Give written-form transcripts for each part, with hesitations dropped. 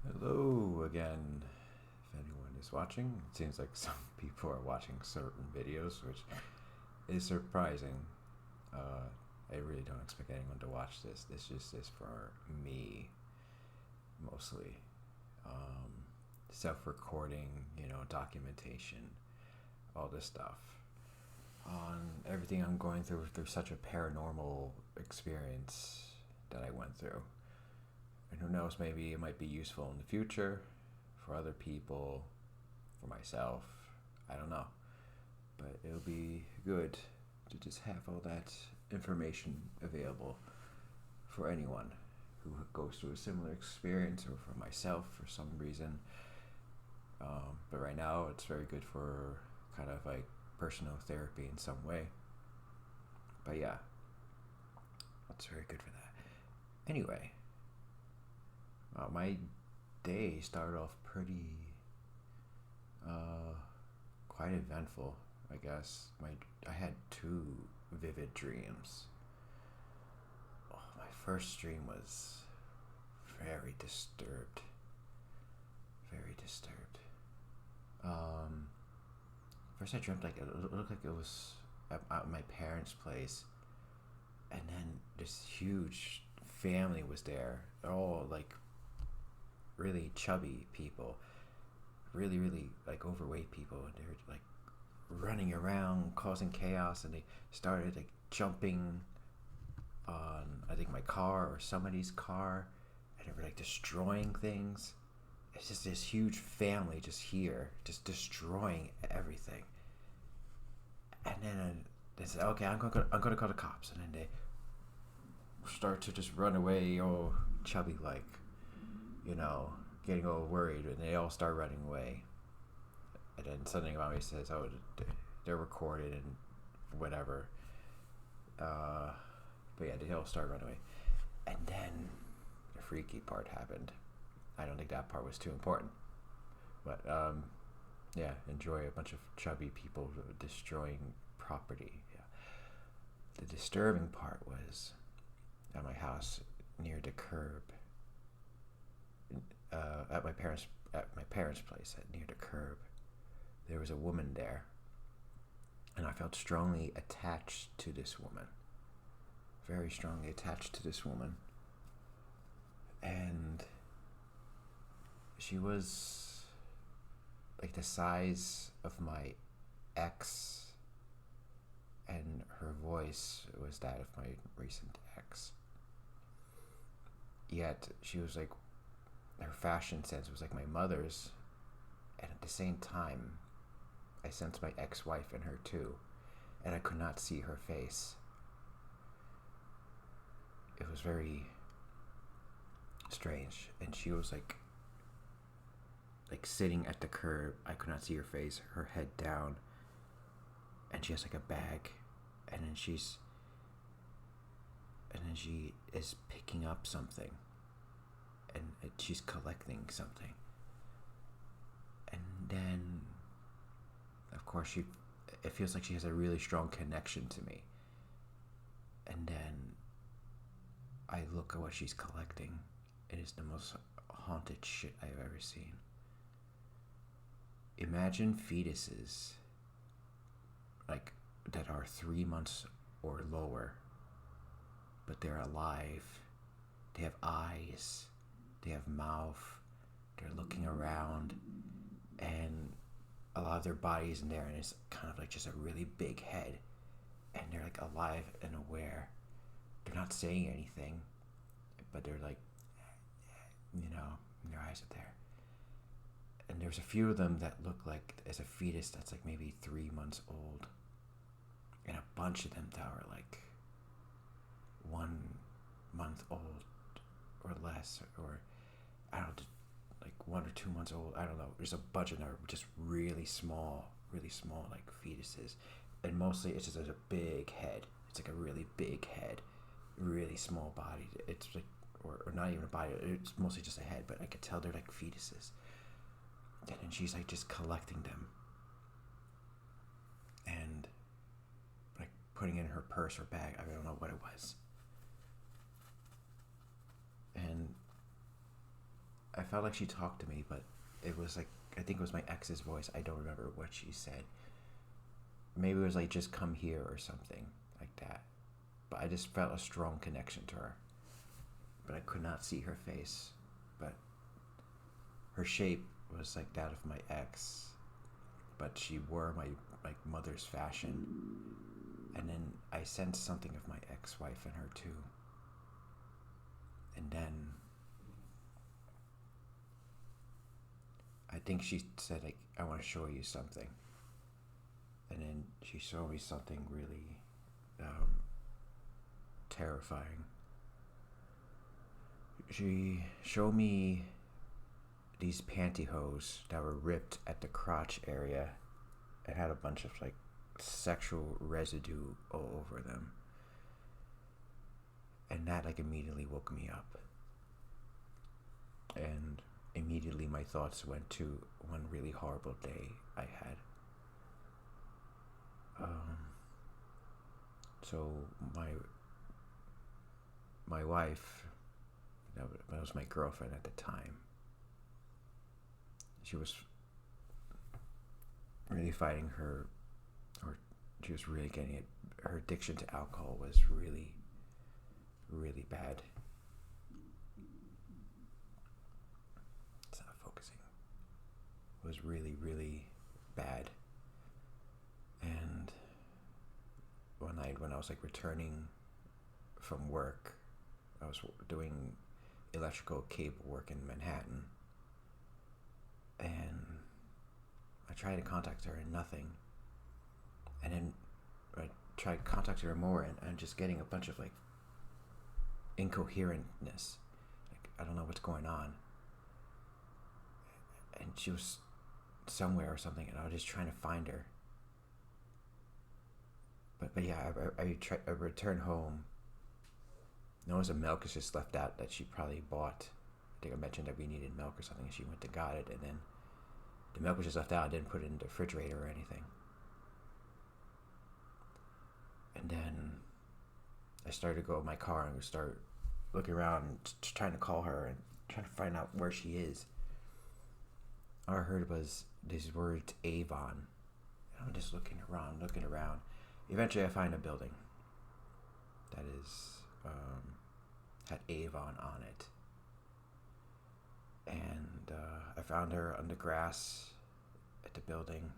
Hello again. If anyone is watching, it seems like some people are watching certain videos, which is surprising. I really don't expect anyone to watch this. This just is for me, mostly. Um, Self-recording, documentation, all this stuff on everything I'm going through such a paranormal experience that I went through. And who knows, maybe it might be useful in the future for other people, for myself. I don't know. But it'll be good to just have all that information available for anyone who goes through a similar experience or for myself for some reason. But right now, it's very good for kind of like personal therapy in some way. But yeah, it's very good for that. Anyway, my day started off pretty uh, quite eventful, I guess. I had two vivid dreams. Oh, my first dream was very disturbed, very disturbed. Um, First I dreamt like it looked like it was at my parents' place, and then this huge family was there. They're all like really chubby people, really like overweight people, and they were like running around causing chaos, and they started like jumping on I think my car or somebody's car, and they were like destroying things. It's just this huge family just here, just destroying everything. And then they said, "Okay, I'm gonna call the cops," and then they start to just run away, all chubby like, you know, getting all worried, and they all start running away. And then something about me says, "Oh, they're recorded and whatever." Uh, but yeah, they all start running away, and then the freaky part happened. I don't think that part was too important, but yeah, enjoy a bunch of chubby people destroying property. Yeah. The disturbing part was at my house near the curb, at my parents' place near the curb. There was a woman there, and I felt strongly attached to this woman. Very strongly attached to this woman, and she was like the size of my ex, and her voice was that of my recent ex. Yet she was like, her fashion sense was like my mother's, and at the same time, I sensed my ex-wife in her too, and I could not see her face. It was very strange, and she was like sitting at the curb. I could not see her face, her head down, and she has like a bag, and then she is picking up something, and she's collecting something, and then of course it feels like she has a really strong connection to me, and then I look at what she's collecting. It is the most haunted shit I've ever seen. Imagine fetuses like that are 3 months or lower, but they're alive. They have eyes, they have mouth, they're looking around, and a lot of their bodies in there, and it's kind of like just a really big head, and they're like alive and aware. They're not saying anything, but they're like, their eyes are there. And there's a few of them that look like as a fetus that's like maybe 3 months old, and a bunch of them that are like 1 month old or less, or I don't know, like 1 or 2 months old. I don't know. There's a bunch of them that are just really small like fetuses, and mostly it's just a big head. It's like a really big head, really small body. It's like, or not even a body. It's mostly just a head, but I could tell they're like fetuses. And then she's like just collecting them and like putting it in her purse or bag. I don't know what it was. And I felt like she talked to me, but it was like, I think it was my ex's voice. I don't remember what she said. Maybe it was like, just come here or something like that. But I just felt a strong connection to her. But I could not see her face. But her shape was like that of my ex. But she wore my mother's fashion. And then I sensed something of my ex-wife in her too. And then I think she said, like, I want to show you something. And then she showed me something really terrifying. She showed me these pantyhose that were ripped at the crotch area. It had a bunch of like sexual residue all over them. And that like immediately woke me up. And immediately my thoughts went to one really horrible day I had. So my wife, that was my girlfriend at the time, she was really fighting she was really getting it. Her addiction to alcohol was really, really bad. It's not focusing. It was really, really bad. And one night when I was like returning from work, I was doing electrical cable work in Manhattan, and I tried to contact her and nothing. And then I tried contacting her more, and I'm just getting a bunch of like incoherentness. Like, I don't know what's going on. And she was somewhere or something, and I was just trying to find her. But yeah, I returned home. There was a milk is just left out that she probably bought. I think I mentioned that we needed milk or something, and she went and got it, and then the milk was just left out. I didn't put it in the refrigerator or anything. And then I started to go in my car and start looking around and trying to call her and trying to find out where she is. All I heard was these words, Avon. And I'm just looking around. Eventually I find a building that is had Avon on it. And I found her on the grass at the building,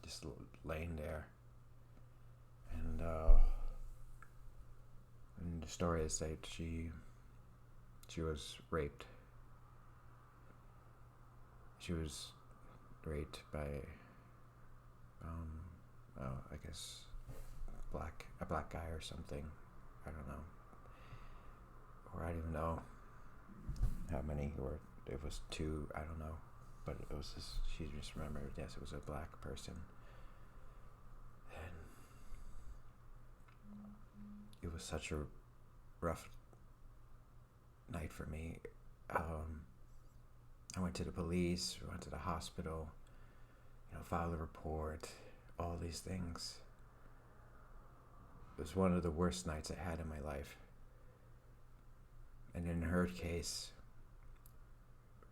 just laying there. And the story is that she was raped. She was raped by I guess a black guy or something. I don't know. Or I don't even know how many, or it was two, I don't know. But it was just, she just remembered, yes, it was a black person. And it was such a rough night for me. I went to the police, went to the hospital, filed a report, all these things. It was one of the worst nights I had in my life. And in her case,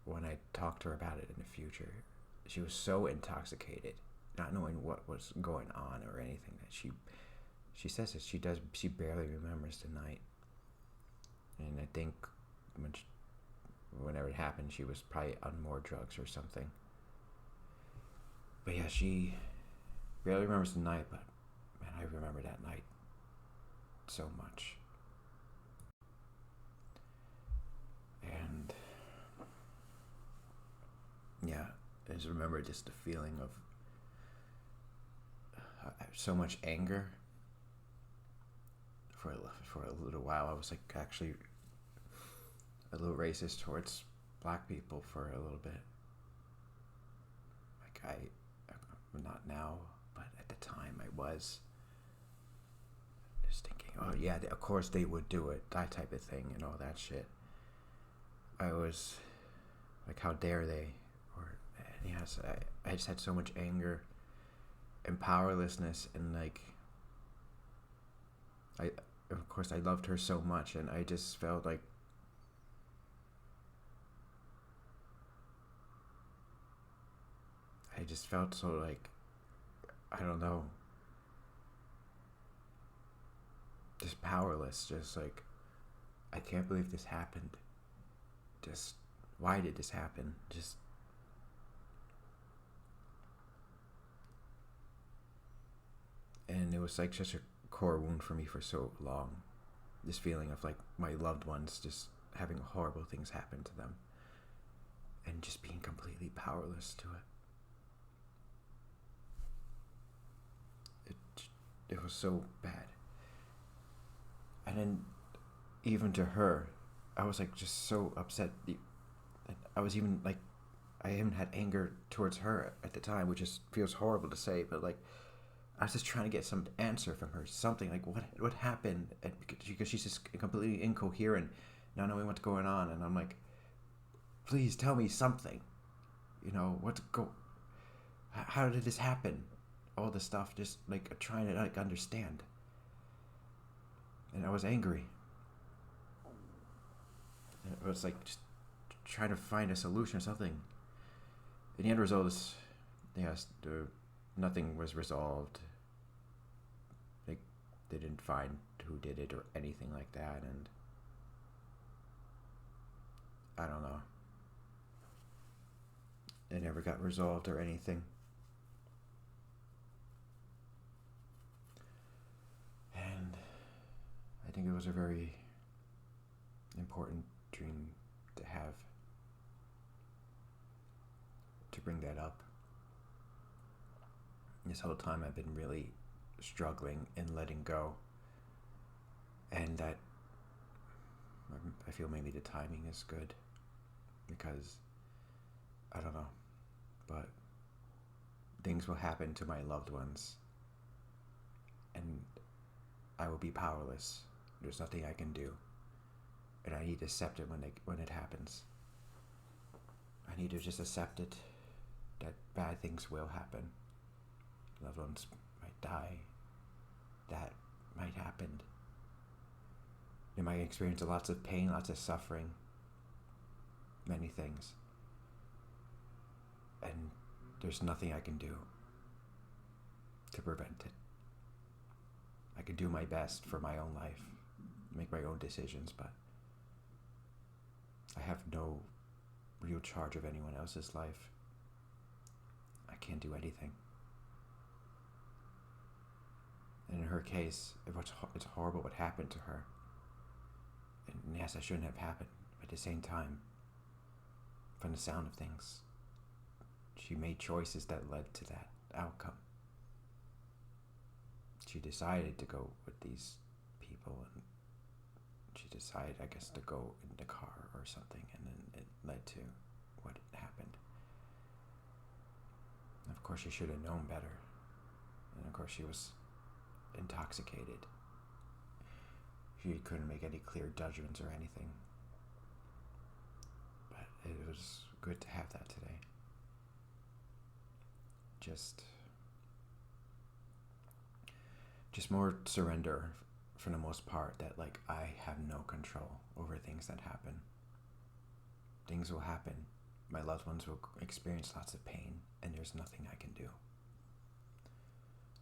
when I talked to her about it in the future, she was so intoxicated, not knowing what was going on or anything, that she says that she barely remembers the night. And I think whenever it happened, she was probably on more drugs or something. But yeah, she barely remembers the night, but man, I remember that night so much. And yeah, I just remember just the feeling of so much anger. For a little while, I was like actually a little racist towards black people for a little bit. Like I'm not now, but at the time I was. Just thinking, oh yeah, of course they would do it, that type of thing, and all that shit. I was like, how dare they? And yes, I just had so much anger and powerlessness, and like, I, of course I loved her so much, and I just felt like I just felt so like, I don't know, just powerless. Just like, I can't believe this happened. Just, why did this happen? Just, and it was like such a core wound for me for so long. This feeling of like my loved ones just having horrible things happen to them and just being completely powerless to it. It was so bad. And then even to her, I was like just so upset. I was even like, I even had anger towards her at the time, which just feels horrible to say, but like I was just trying to get some answer from her, something like what happened, and because she's just completely incoherent, not knowing what's going on, and I'm like, please tell me something, how did this happen, all this stuff, just like trying to like understand, and I was angry. It was like just trying to find a solution or something. And the end result is, yes, nothing was resolved. Like, they didn't find who did it or anything like that, and I don't know. It never got resolved or anything. And I think it was a very important dream to have, to bring that up. This whole time I've been really struggling and letting go, and that I feel maybe the timing is good, because I don't know, but things will happen to my loved ones and I will be powerless. There's nothing I can do, and I need to accept it when it happens. I need to just accept it, that bad things will happen. Loved ones might die. That might happen. They might experience lots of pain, lots of suffering, many things. And there's nothing I can do to prevent it. I can do my best for my own life, make my own decisions, but I have no real charge of anyone else's life. I can't do anything. And in her case, it's horrible what happened to her. And yes, that shouldn't have happened. But at the same time, from the sound of things, she made choices that led to that outcome. She decided to go with these people, and she decided, I guess, to go in the car or something, and then it led to what happened. And of course, she should have known better. And of course, she was intoxicated. She couldn't make any clear judgments or anything. But it was good to have that today. Just more surrender for the most part, that like I have no control over things that happen. Things will happen. My loved ones will experience lots of pain, and there's nothing I can do.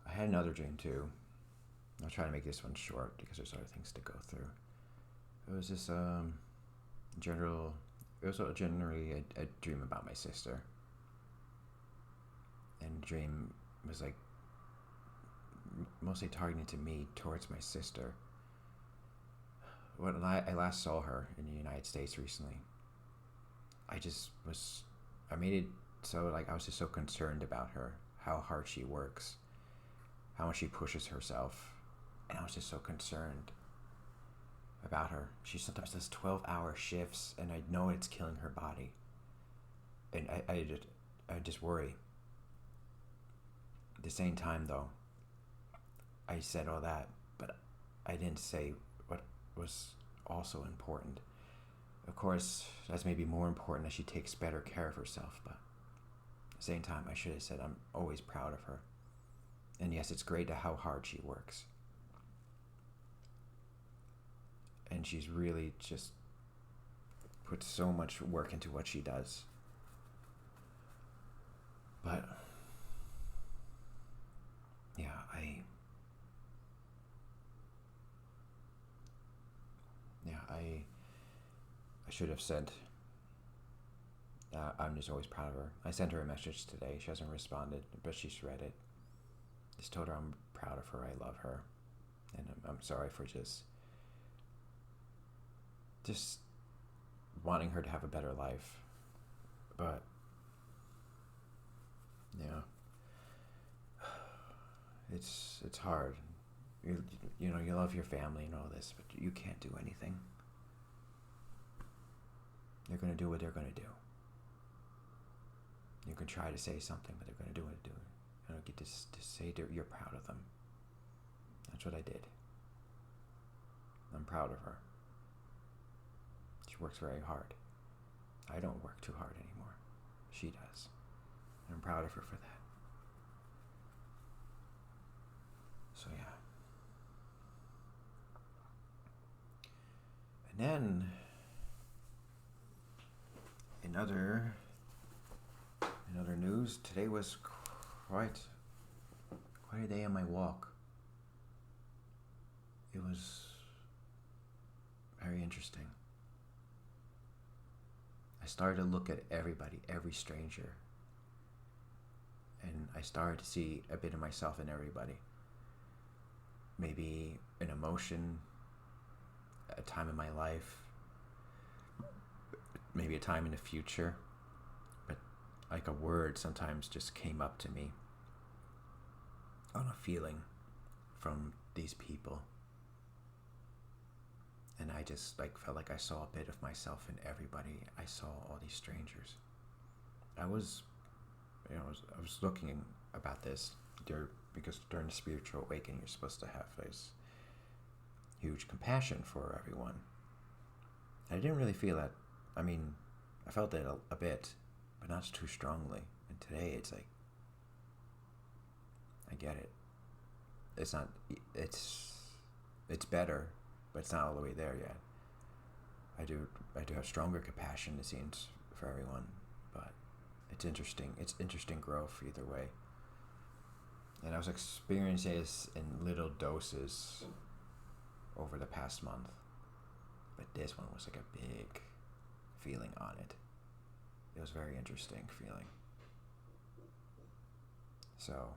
I had another dream too. I'll try to make this one short because there's other things to go through. It was this generally a dream about my sister. And the dream was like mostly targeted to me towards my sister. When I last saw her in the United States recently, I made it so like I was just so concerned about her, how hard she works, how much she pushes herself, and I was just so concerned about her. She sometimes does 12-hour shifts, and I know it's killing her body, and I just worry. At the same time, though, I said all that, but I didn't say what was also important. Of course, that's maybe more important that she takes better care of herself, but at the same time, I should have said I'm always proud of her. And yes, it's great how hard she works. And she's really just puts so much work into what she does. But yeah, I should have said I'm just always proud of her. I sent her a message today. She hasn't responded, but she's read it. Just told her I'm proud of her. I love her, and I'm sorry for just wanting her to have a better life. But yeah, it's hard. You know, you love your family and all this, but you can't do anything. They're gonna do what they're gonna do. You can try to say something, but they're gonna do what they do. You don't get to say you're proud of them. That's what I did. I'm proud of her. She works very hard. I don't work too hard anymore. She does. And I'm proud of her for that. So yeah. And then in other news, today was quite a day on my walk. It was very interesting. I started to look at everybody, every stranger, and I started to see a bit of myself in everybody. Maybe an emotion, a time in my life, maybe a time in the future, but like a word sometimes just came up to me on a feeling from these people. And I just felt like I saw a bit of myself in everybody. I saw all these strangers. I was looking about this because during the spiritual awakening, you're supposed to have this huge compassion for everyone. I didn't really feel that. I mean, I felt it a bit, but not too strongly. And today, it's like, I get it. It's not. It's better, but it's not all the way there yet. I do have stronger compassion, it seems, for everyone, but it's interesting. It's interesting growth either way. And I was experiencing this in little doses over the past month, but this one was like a big feeling on it. It was a very interesting feeling. So,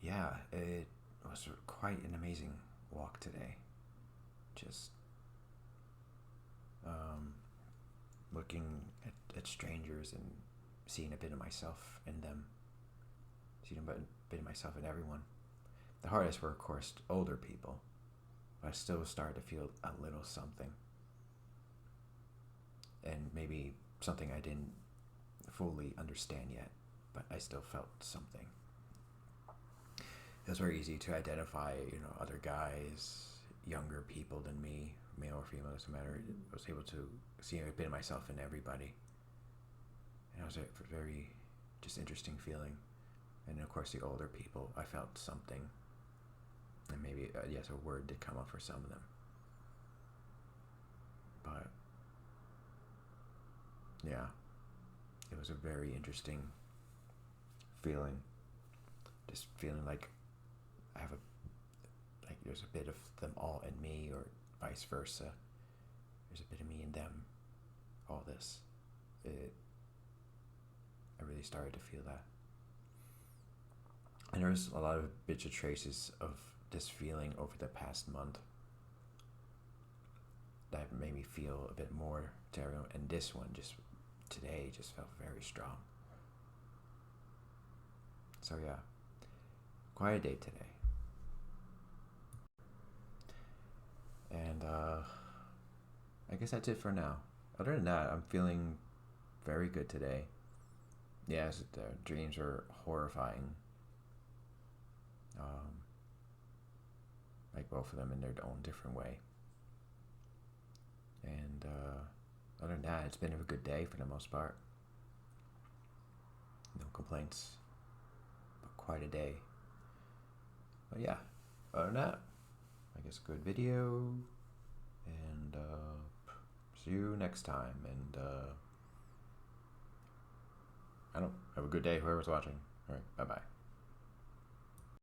yeah, it was quite an amazing walk today. Just looking at strangers and seeing a bit of myself in them, seeing a bit of myself in everyone. The hardest were, of course, older people, but I still started to feel a little something, and maybe something I didn't fully understand yet, but I still felt something. It was very easy to identify, other guys, younger people than me, male or female, doesn't matter. I was able to see a bit of myself in everybody. And it was a very just interesting feeling. And of course, the older people, I felt something. And maybe, yes, a word did come up for some of them. But, yeah, it was a very interesting feeling. Just feeling like I have there's a bit of them all in me, or vice versa. There's a bit of me in them. All this. I really started to feel that. And there's a lot of bits of traces of this feeling over the past month that made me feel a bit more to everyone. And this one today just felt very strong. So yeah, quiet day today. And I guess that's it for now. Other than that, I'm feeling very good today. Yes, the dreams are horrifying. Like both of them in their own different way. And other than that, it's been a good day for the most part. No complaints. But quite a day. But yeah, other than that, I guess good video. And see you next time. And I don't know, have a good day, whoever's watching. All right, bye-bye.